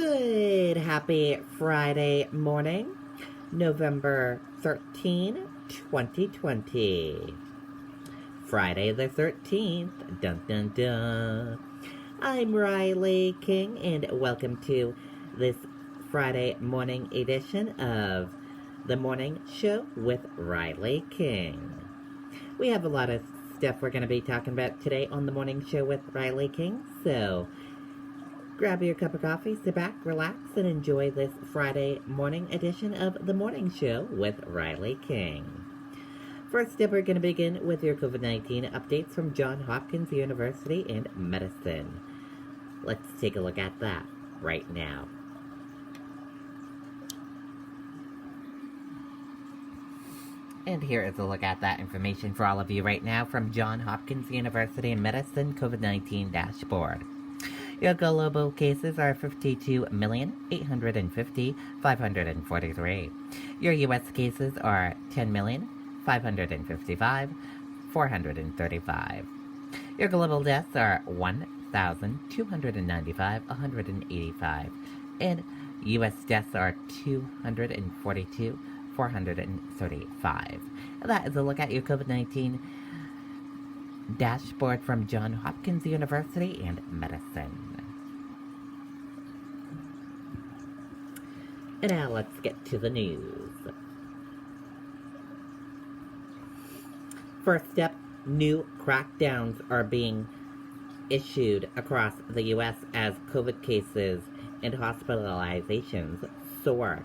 Good, happy Friday morning, November 13, 2020. Friday the 13th, dun dun dun. I'm Riley King, and welcome to this Friday morning edition of The Morning Show with Riley King. We have a lot of stuff we're going to be talking about today on The Morning Show with Riley King, so grab your cup of coffee, sit back, relax, and enjoy this Friday morning edition of The Morning Show with Riley King. First up, we're going to begin with your COVID-19 updates from Johns Hopkins University and Medicine. Let's take a look at that right now. And here is a look at that information for all of you right now from Johns Hopkins University and Medicine COVID-19 dashboard. Your global cases are 52,850,543. Your U.S. cases are 10,555,435. Your global deaths are 1,295,185. And U.S. deaths are 242,435. That is a look at your COVID-19 dashboard from Johns Hopkins University and Medicine. And now let's get to the news. First up, new crackdowns are being issued across the U.S. as COVID cases and hospitalizations soar.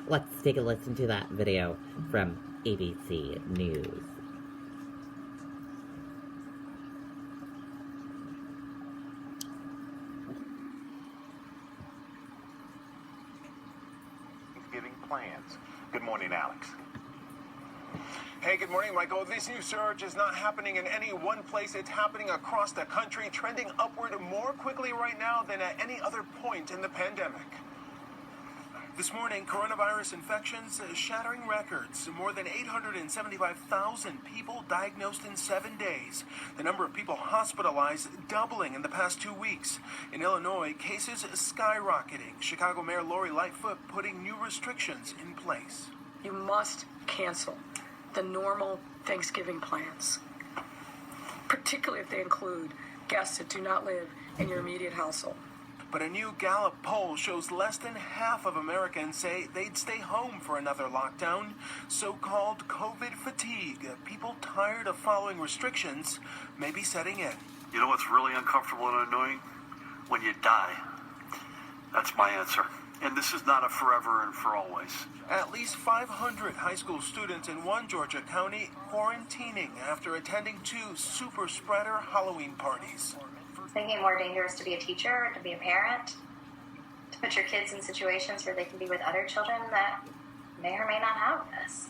Let's take a listen to that video from ABC News. Plans. Good morning, Alex. Hey, good morning, Michael. This new surge is not happening in any one place. It's happening across the country, trending upward more quickly right now than at any other point in the pandemic. This morning, coronavirus infections shattering records. More than 875,000 people diagnosed in 7 days. The number of people hospitalized doubling in the past 2 weeks. In Illinois, cases skyrocketing. Chicago Mayor Lori Lightfoot putting new restrictions in place. You must cancel the normal Thanksgiving plans, particularly if they include guests that do not live in your immediate household. But a new Gallup poll shows less than half of Americans say they'd stay home for another lockdown. So-called COVID fatigue, people tired of following restrictions, may be setting in. You know what's really uncomfortable and annoying? When you die. That's my answer. And this is not a forever and for always. At least 500 high school students in one Georgia county quarantining after attending 2 super spreader Halloween parties. Thinking more dangerous to be a teacher, to be a parent, to put your kids in situations where they can be with other children that may or may not have this.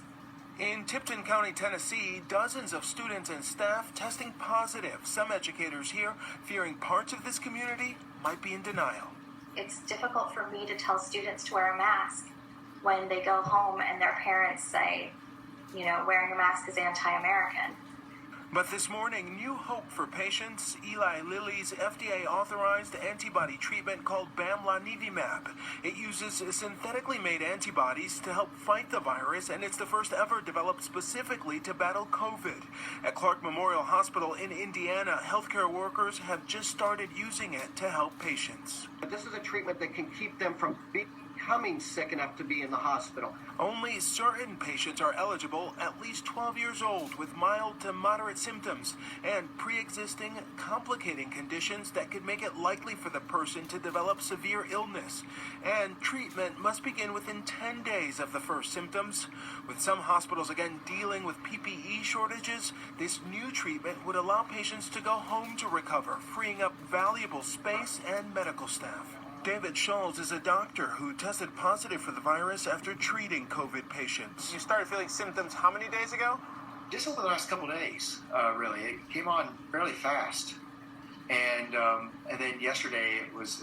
In Tipton County, Tennessee, dozens of students and staff testing positive. Some educators here fearing parts of this community might be in denial. It's difficult for me to tell students to wear a mask when they go home and their parents say, wearing a mask is anti-American. But this morning, new hope for patients. Eli Lilly's FDA-authorized antibody treatment called bamlanivimab. It uses synthetically made antibodies to help fight the virus, and it's the first ever developed specifically to battle COVID. At Clark Memorial Hospital in Indiana, healthcare workers have just started using it to help patients. This is a treatment that can keep them from becoming sick enough to be in the hospital. Only certain patients are eligible, at least 12 years old, with mild to moderate symptoms and pre-existing complicating conditions that could make it likely for the person to develop severe illness. And treatment must begin within 10 days of the first symptoms. With some hospitals again dealing with PPE shortages, this new treatment would allow patients to go home to recover, freeing up valuable space and medical staff. David Schultz is a doctor who tested positive for the virus after treating COVID patients. You started feeling symptoms how many days ago? Just over the last couple of days, really. It came on fairly fast. And then yesterday it was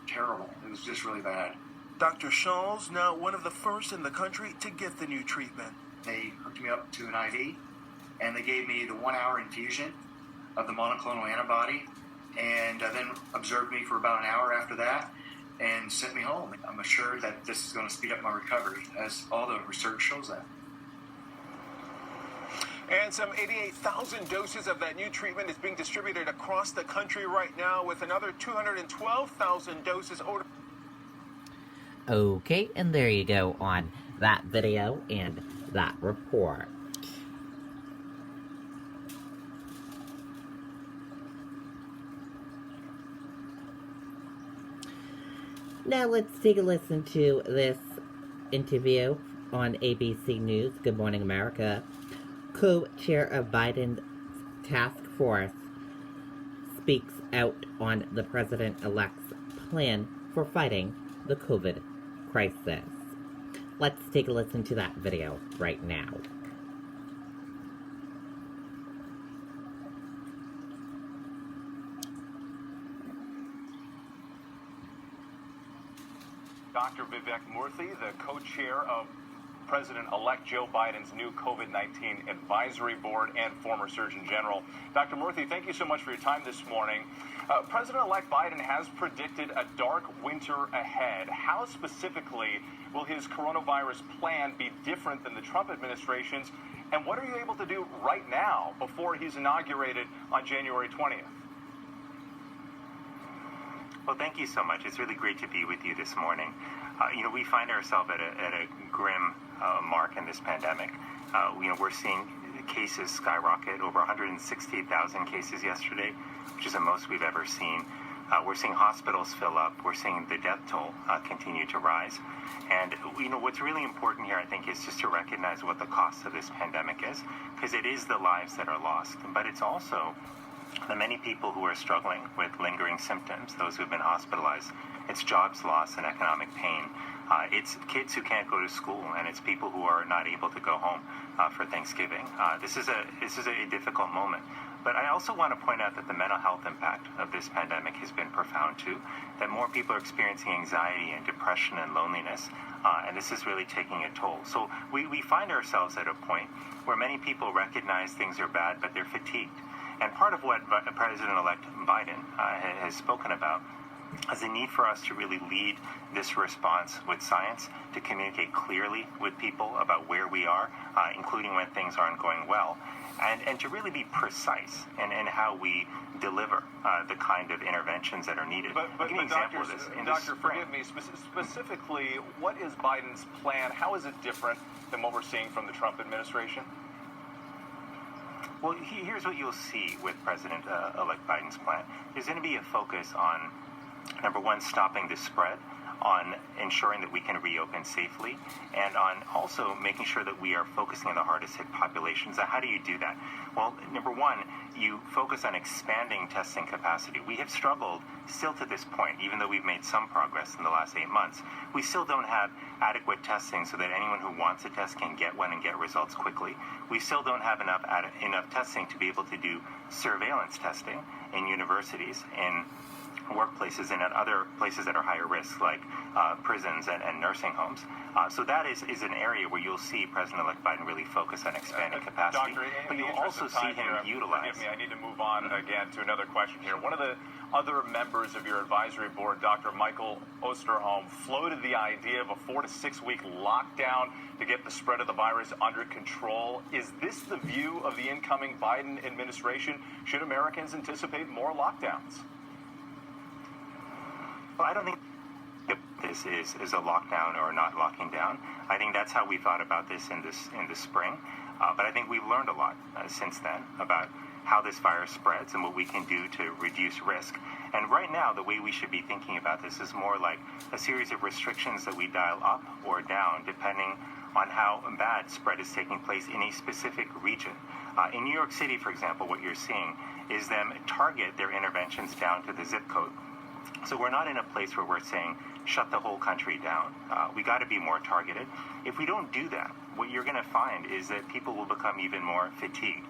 terrible. It was just really bad. Dr. Schultz, now one of the first in the country to get the new treatment. They hooked me up to an IV, and they gave me the 1-hour infusion of the monoclonal antibody, and then observed me for about an hour after that. and sent me home. I'm assured that this is going to speed up my recovery, as all the research shows that. And some 88,000 doses of that new treatment is being distributed across the country right now, with another 212,000 doses ordered. Okay, and there you go on that video and that report. Now let's take a listen to this interview on ABC News, Good Morning America. Co-chair of Biden's task force speaks out on the president-elect's plan for fighting the COVID crisis. Let's take a listen to that video right now. Dr. Vivek Murthy, the co-chair of President-elect Joe Biden's new COVID-19 advisory board and former Surgeon General. Dr. Murthy, thank you so much for your time this morning. President-elect Biden has predicted a dark winter ahead. How specifically will his coronavirus plan be different than the Trump administration's? And what are you able to do right now before he's inaugurated on January 20th? Well, thank you so much. It's really great to be with you this morning. We find ourselves at a grim mark in this pandemic. We're seeing cases skyrocket, over 160,000 cases yesterday, which is the most we've ever seen. We're seeing hospitals fill up. We're seeing the death toll continue to rise. And, what's really important here, I think, is just to recognize what the cost of this pandemic is, because it is the lives that are lost, but it's also the many people who are struggling with lingering symptoms, those who've been hospitalized. It's jobs loss and economic pain. It's kids who can't go to school, and it's people who are not able to go home for Thanksgiving. This is a difficult moment. But I also want to point out that the mental health impact of this pandemic has been profound too, that more people are experiencing anxiety and depression and loneliness, and this is really taking a toll. So we find ourselves at a point where many people recognize things are bad, but they're fatigued. And part of what President-elect Biden has spoken about is the need for us to really lead this response with science, to communicate clearly with people about where we are, including when things aren't going well, and to really be precise in how we deliver the kind of interventions that are needed. But Doctor, forgive me, specifically, what is Biden's plan? How is it different than what we're seeing from the Trump administration? Well, here's what you'll see with President-elect Biden's plan. There's going to be a focus on, number one, stopping the spread, on ensuring that we can reopen safely, and on also making sure that we are focusing on the hardest hit populations. Now, how do you do that? Well, number one, you focus on expanding testing capacity. We have struggled still to this point, even though we've made some progress in the last 8 months. We still don't have adequate testing so that anyone who wants a test can get one and get results quickly. We still don't have enough testing to be able to do surveillance testing in universities, in workplaces, and at other places that are higher risk, like prisons and nursing homes. So that is an area where you'll see President-elect Biden really focus on expanding capacity. Doctor, but you'll also see him utilize... Forgive me, I need to move on again to another question here. One of the other members of your advisory board, Dr. Michael Osterholm, floated the idea of a 4 to 6 week lockdown to get the spread of the virus under control. Is this the view of the incoming Biden administration? Should Americans anticipate more lockdowns? Well, I don't think this is a lockdown or not locking down. I think that's how we thought about this in the spring. But I think we've learned a lot since then about how this virus spreads and what we can do to reduce risk. And right now, the way we should be thinking about this is more like a series of restrictions that we dial up or down depending on how bad spread is taking place in a specific region. In New York City, for example, what you're seeing is them target their interventions down to the zip code. So we're not in a place where we're saying, shut the whole country down. We got to be more targeted. If we don't do that, what you're going to find is that people will become even more fatigued.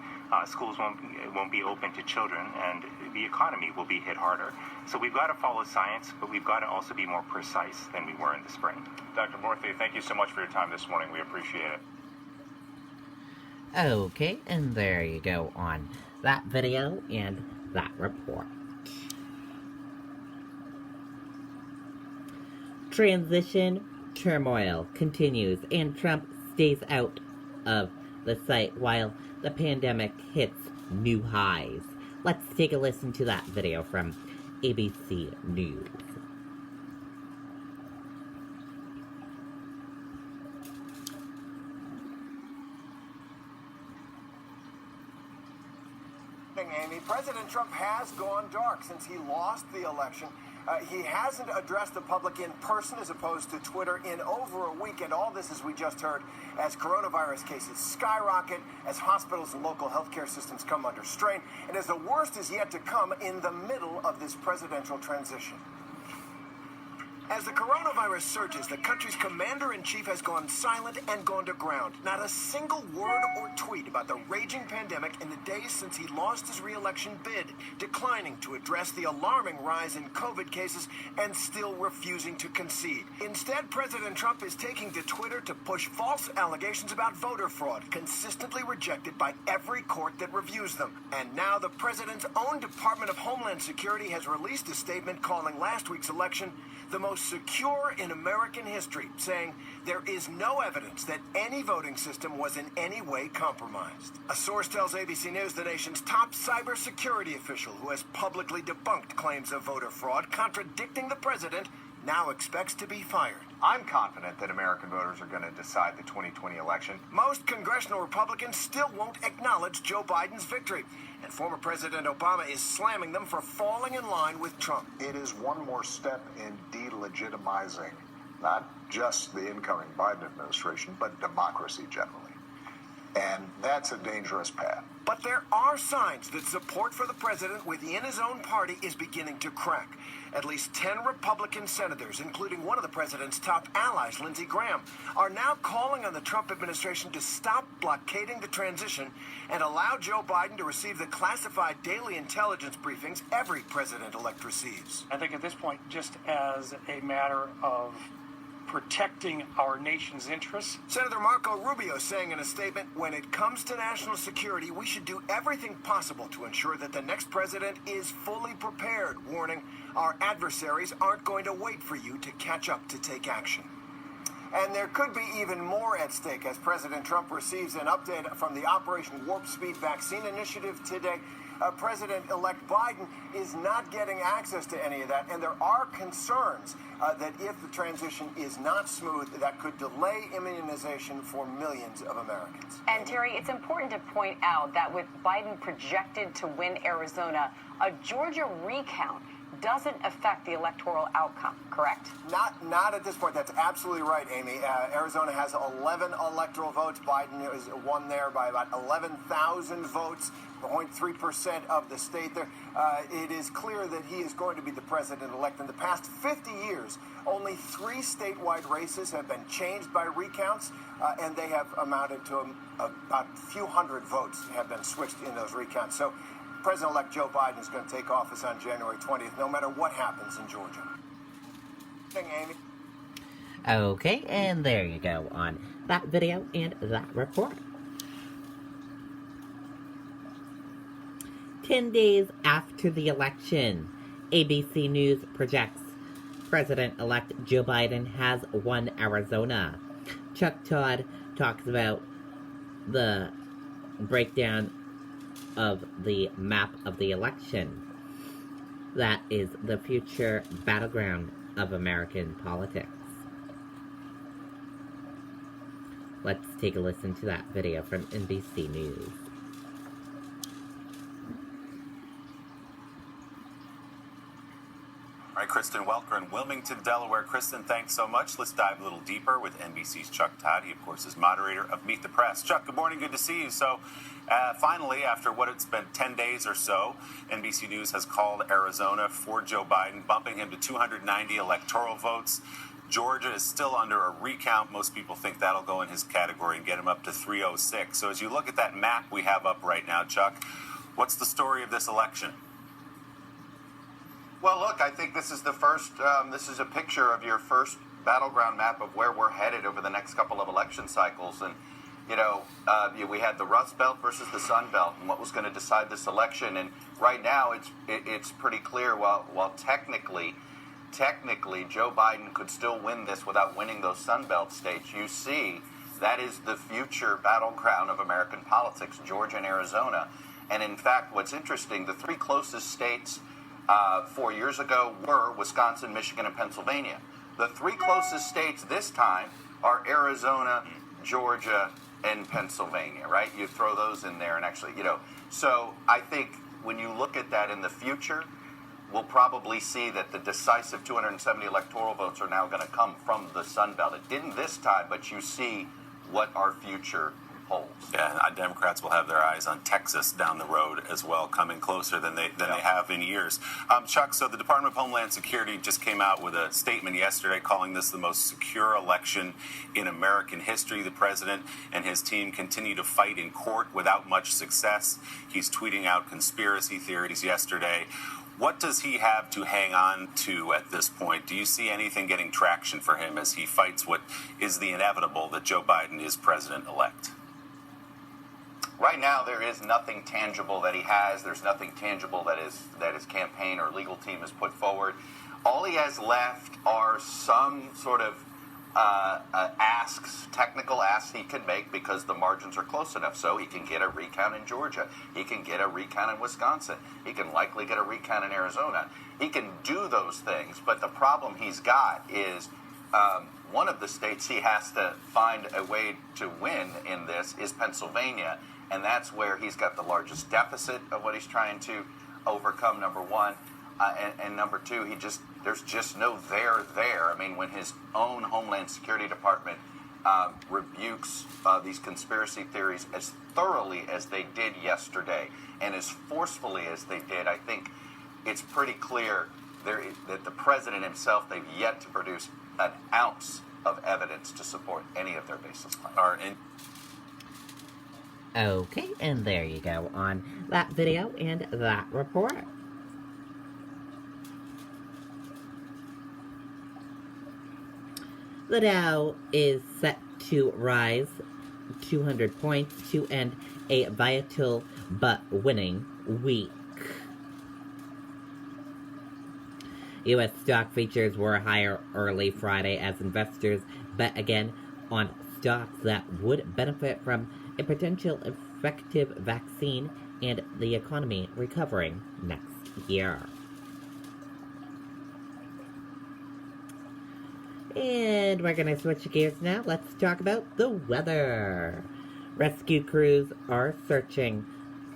Schools won't be open to children, and the economy will be hit harder. So we've got to follow science, but we've got to also be more precise than we were in the spring. Dr. Murthy, thank you so much for your time this morning. We appreciate it. Okay, and there you go on that video and that report. Transition turmoil continues, and Trump stays out of the sight while the pandemic hits new highs. Let's take a listen to that video from ABC News. Amy, President Trump has gone dark since he lost the election. He hasn't addressed the public in person as opposed to Twitter in over a week. And all this, as we just heard, as coronavirus cases skyrocket, as hospitals and local healthcare systems come under strain, and as the worst is yet to come in the middle of this presidential transition. As the coronavirus surges, the country's commander-in-chief has gone silent and gone to ground. Not a single word or tweet about the raging pandemic in the days since he lost his re-election bid, declining to address the alarming rise in COVID cases and still refusing to concede. Instead, President Trump is taking to Twitter to push false allegations about voter fraud, consistently rejected by every court that reviews them. And now the president's own Department of Homeland Security has released a statement calling last week's election the most secure in American history, saying there is no evidence that any voting system was in any way compromised. A source tells ABC News the nation's top cybersecurity official, who has publicly debunked claims of voter fraud, contradicting the president, now expects to be fired. I'm confident that American voters are going to decide the 2020 election. Most congressional Republicans still won't acknowledge Joe Biden's victory, and former President Obama is slamming them for falling in line with Trump. It is one more step in delegitimizing not just the incoming Biden administration, but democracy generally. And that's a dangerous path. But there are signs that support for the president within his own party is beginning to crack. At least 10 Republican senators, including one of the president's top allies, Lindsey Graham, are now calling on the Trump administration to stop blockading the transition and allow Joe Biden to receive the classified daily intelligence briefings every president-elect receives. I think at this point, just as a matter of protecting our nation's interests. Senator Marco Rubio saying in a statement, when it comes to national security, we should do everything possible to ensure that the next president is fully prepared, warning our adversaries aren't going to wait for you to catch up to take action. And there could be even more at stake as President Trump receives an update from the Operation Warp Speed vaccine initiative today. President-elect Biden is not getting access to any of that, and there are concerns that if the transition is not smooth, that could delay immunization for millions of Americans. And Terry, it's important to point out that with Biden projected to win Arizona, a Georgia recount doesn't affect the electoral outcome, correct? Not at this point. That's absolutely right, Amy. Arizona has 11 electoral votes. Biden is won there by about 11,000 votes, 0.3% of the state there. It is clear that he is going to be the president-elect. In the past 50 years, only 3 statewide races have been changed by recounts, and they have amounted to about a few hundred votes have been switched in those recounts. So President-elect Joe Biden is going to take office on January 20th, no matter what happens in Georgia. Amy. Okay, and there you go on that video and that report. 10 days after the election, ABC News projects President-elect Joe Biden has won Arizona. Chuck Todd talks about the breakdown of the map of the election. That is the future battleground of American politics. Let's take a listen to that video from NBC News. All right, Kristen Welker in Wilmington, Delaware. Kristen, thanks so much. Let's dive a little deeper with NBC's Chuck Todd. He, of course, is moderator of Meet the Press. Chuck, good morning. Good to see you. So, finally, after what it's been 10 days or so, NBC News has called Arizona for Joe Biden, bumping him to 290 electoral votes. Georgia is still under a recount. Most people think that'll go in his category and get him up to 306. So as you look at that map we have up right now, Chuck, what's the story of this election? Well, look, I think this is the first, this is a picture of your first battleground map of where we're headed over the next couple of election cycles. And, you know, we had the Rust Belt versus the Sun Belt and what was going to decide this election. And right now it's pretty clear, while technically technically Joe Biden could still win this without winning those Sun Belt states. You see, that is the future battleground of American politics, Georgia and Arizona. And in fact, what's interesting, the three closest states 4 years ago were Wisconsin, Michigan, and Pennsylvania. The three closest states this time are Arizona, Georgia, and Pennsylvania, right? You throw those in there and actually, So I think when you look at that in the future, we'll probably see that the decisive 270 electoral votes are now going to come from the Sun Belt. It didn't this time, but you see what our future holds. Yeah, Democrats will have their eyes on Texas down the road as well, coming closer than they have in years. Chuck, so the Department of Homeland Security just came out with a statement yesterday calling this the most secure election in American history. The president and his team continue to fight in court without much success. He's tweeting out conspiracy theories yesterday. What does he have to hang on to at this point? Do you see anything getting traction for him as he fights what is the inevitable, that Joe Biden is president-elect? Right now, there is nothing tangible that he has. There's nothing tangible that his campaign or legal team has put forward. All he has left are some sort of technical asks he can make because the margins are close enough. So he can get a recount in Georgia. He can get a recount in Wisconsin. He can likely get a recount in Arizona. He can do those things, but the problem he's got is one of the states he has to find a way to win in this is Pennsylvania, and that's where he's got the largest deficit of what he's trying to overcome, number one. And number two, there's just no there. I mean, when his own Homeland Security Department rebukes these conspiracy theories as thoroughly as they did yesterday and as forcefully as they did, I think it's pretty clear that the president himself, they've yet to produce an ounce of evidence to support any of their baseless claims. Okay, and there you go on that video and that report. The Dow is set to rise 200 points to end a volatile but winning week. U.S. stock futures were higher early Friday as investors bet again on stocks that would benefit from a potential effective vaccine and the economy recovering next year. And we're going to switch gears now. Let's talk about the weather. Rescue crews are searching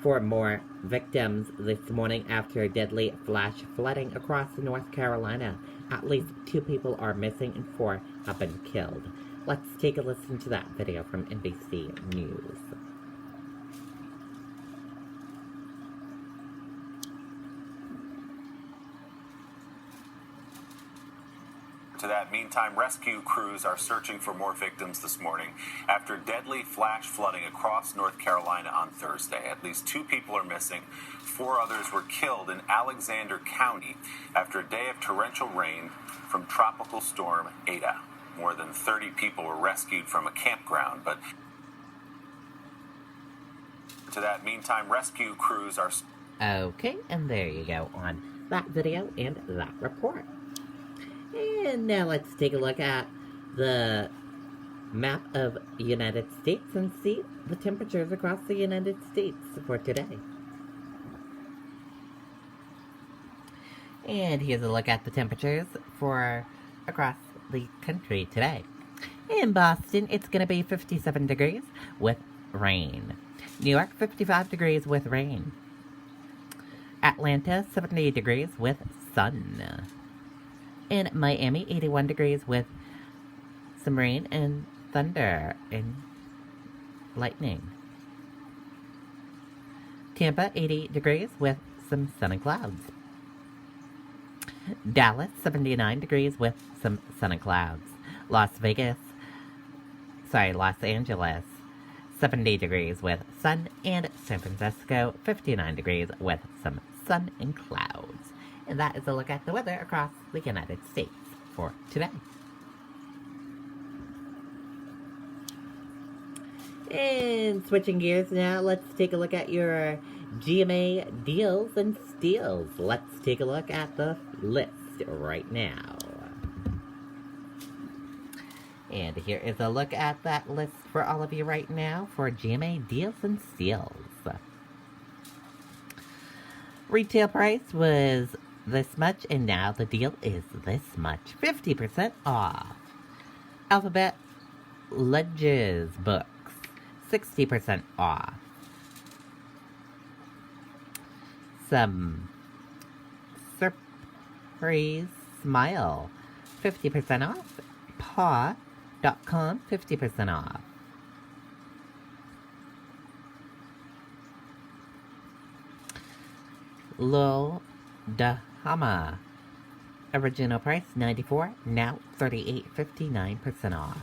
for more victims this morning after deadly flash flooding across North Carolina. At least 2 people are missing and 4 have been killed. Let's take a listen to that video from NBC News. To that, meantime, rescue crews are searching for more victims this morning after deadly flash flooding across North Carolina on Thursday. At least 2 people are missing. 4 others were killed in Alexander County after a day of torrential rain from Tropical Storm Eta. More than 30 people were rescued from a campground, but to that, meantime, rescue crews are... Okay, and there you go on that video and that report. And now let's take a look at the map of the United States and see the temperatures across the United States for today. And here's a look at the temperatures for across the country today. In Boston, it's going to be 57 degrees with rain. New York, 55 degrees with rain. Atlanta, 70 degrees with sun. In Miami, 81 degrees with some rain and thunder and lightning. Tampa, 80 degrees with some sun and clouds. Dallas, 79 degrees with some sun and clouds. Los Angeles, 70 degrees with sun. And San Francisco, 59 degrees with some sun and clouds. And that is a look at the weather across the United States for today. And switching gears now, let's take a look at your GMA deals and steals. Let's take a look at the list right now. And here is a look at that list for all of you right now for GMA deals and steals. Retail price was this much, and now the deal is this much. 50% off. Alphabet Ledges books, 60% off. Some Surprise Smile, 50% off. Paw.com, 50% off. Lil Dahama, original price $94, now $38, 59% off.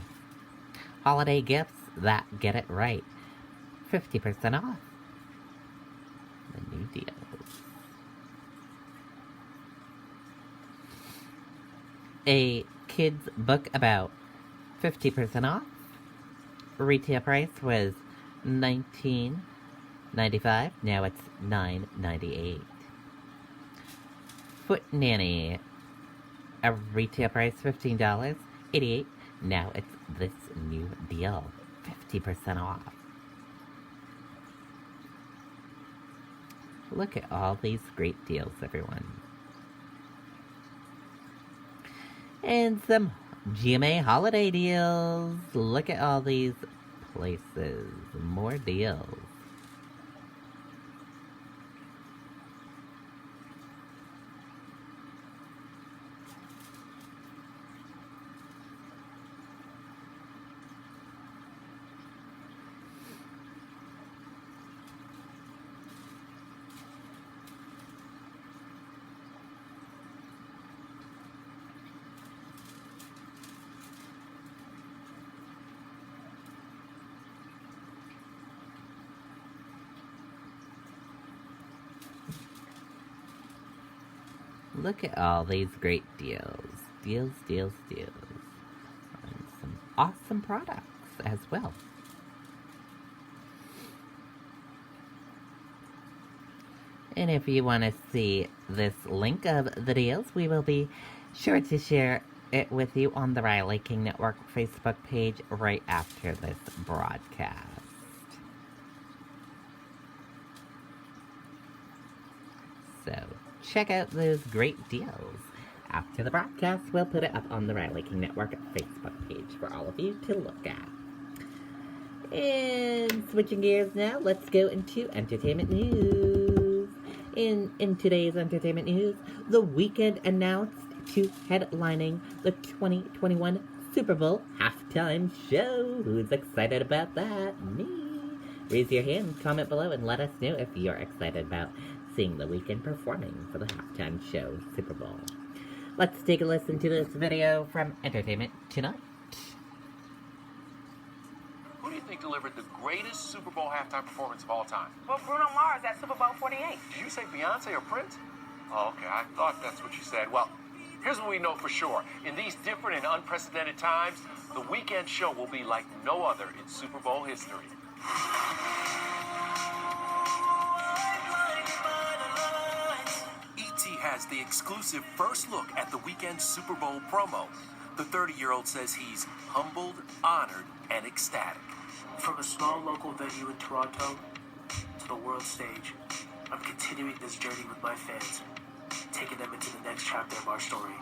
Holiday gifts that get it right, 50% off. The new deals. A kid's book about 50% off. Retail price was $19.95. Now it's $9.98. Foot Nanny. A retail price $15.88. Now it's this new deal, 50% off. Look at all these great deals, everyone. And some GMA holiday deals. Look at all these places. More deals. Look at all these great deals. Deals, deals, deals. And some awesome products as well. And if you want to see this link of the deals, we will be sure to share it with you on the Riley King Network Facebook page right after this broadcast. So check out those great deals. After the broadcast, we'll put it up on the Riley King Network Facebook page for all of you to look at. And switching gears now, let's go into entertainment news. In today's entertainment news, The Weeknd announced to headlining the 2021 Super Bowl halftime show. Who's excited about that? Me. Raise your hand, comment below, and let us know if you're excited about seeing The Weeknd performing for the halftime show Super Bowl. Let's take a listen to this video from Entertainment Tonight. Who do you think delivered the greatest Super Bowl halftime performance of all time? Well, Bruno Mars at Super Bowl 48. Did you say Beyonce or Prince? Oh, okay, I thought that's what you said. Well, here's what we know for sure. In these different and unprecedented times, The Weeknd show will be like no other in Super Bowl history. E.T. has the exclusive first look at The Weeknd's Super Bowl promo. The 30-year-old says he's humbled, honored, and ecstatic. From a small local venue in Toronto to the world stage, I'm continuing this journey with my fans, taking them into the next chapter of our story.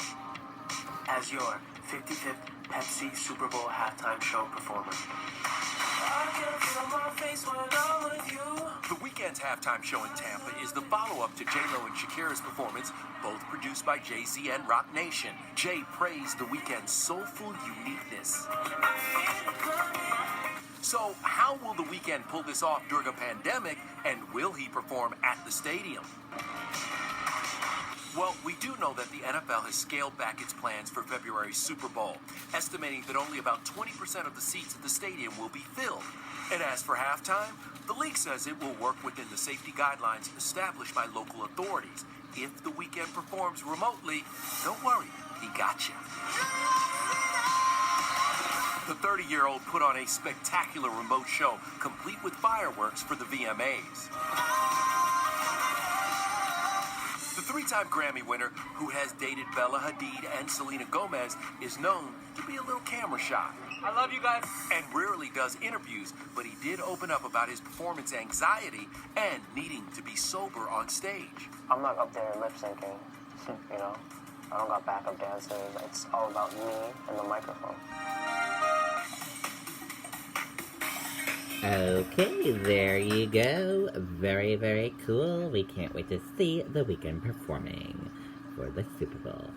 As your 55th Pepsi Super Bowl halftime show performer. The Weeknd's halftime show in Tampa is the follow-up to J-Lo and Shakira's performance, both produced by Jay-Z and Roc Nation. Jay praised The Weeknd's soulful uniqueness. So, how will The Weeknd pull this off during a pandemic, and will he perform at the stadium? Well, we do know that the NFL has scaled back its plans for February's Super Bowl, estimating that only about 20% of the seats at the stadium will be filled. And as for halftime, the league says it will work within the safety guidelines established by local authorities. If The Weeknd performs remotely, don't worry, he got you. The 30-year-old put on a spectacular remote show, complete with fireworks for the VMAs. The three-time Grammy winner, who has dated Bella Hadid and Selena Gomez, is known to be a little camera shy. I love you guys. And rarely does interviews, but he did open up about his performance anxiety and needing to be sober on stage. I'm not up there lip syncing, you know. I don't got backup dancers. It's all about me and the microphone. Okay, there you go. Very, very cool. We can't wait to see The Weeknd performing for the Super Bowl.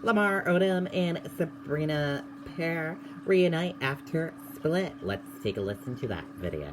Lamar Odom and Sabrina pair reunite after split. Let's take a listen to that video.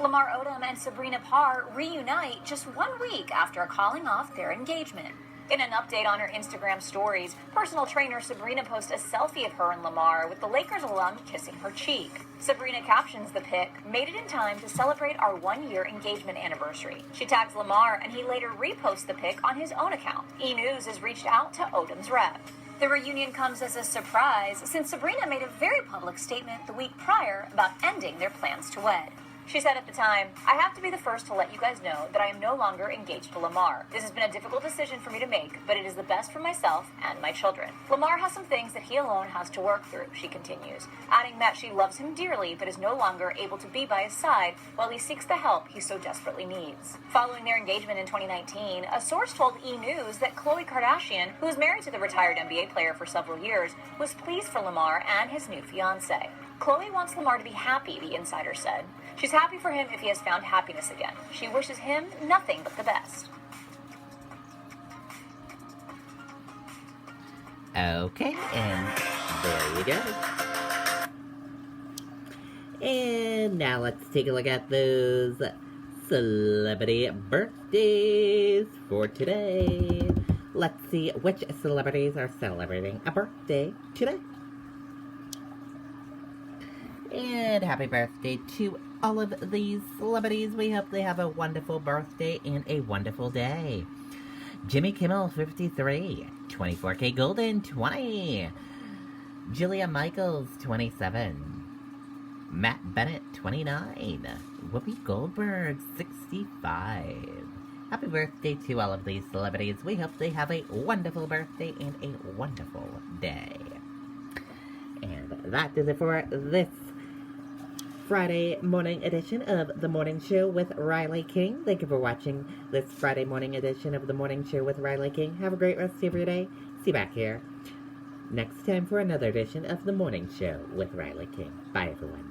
Lamar Odom and Sabrina Parr reunite just 1 week after calling off their engagement. In an update on her Instagram stories, personal trainer Sabrina posts a selfie of her and Lamar with the Lakers alum kissing her cheek. Sabrina captions the pic, "Made it in time to celebrate our 1-year engagement anniversary." She tags Lamar and he later reposts the pic on his own account. E! News has reached out to Odom's rep. The reunion comes as a surprise since Sabrina made a very public statement the week prior about ending their plans to wed. She said at the time, "I have to be the first to let you guys know that I am no longer engaged to Lamar. This has been a difficult decision for me to make, but it is the best for myself and my children." Lamar has some things that he alone has to work through, she continues, adding that she loves him dearly but is no longer able to be by his side while he seeks the help he so desperately needs. Following their engagement in 2019, a source told E! News that Khloe Kardashian, who was married to the retired NBA player for several years, was pleased for Lamar and his new fiancée. Khloe wants Lamar to be happy, the insider said. She's happy for him if he has found happiness again. She wishes him nothing but the best. Okay, and there you go. And now let's take a look at those celebrity birthdays for today. Let's see which celebrities are celebrating a birthday today. And happy birthday to all of these celebrities. We hope they have a wonderful birthday and a wonderful day. Jimmy Kimmel, 53. 24K Golden, 20. Julia Michaels, 27. Matt Bennett, 29. Whoopi Goldberg, 65. Happy birthday to all of these celebrities. We hope they have a wonderful birthday and a wonderful day. And that is it for this Friday morning edition of The Morning Show with Riley King. Thank you for watching this Friday morning edition of The Morning Show with Riley King. Have a great rest of your day. See you back here next time for another edition of The Morning Show with Riley King. Bye, everyone.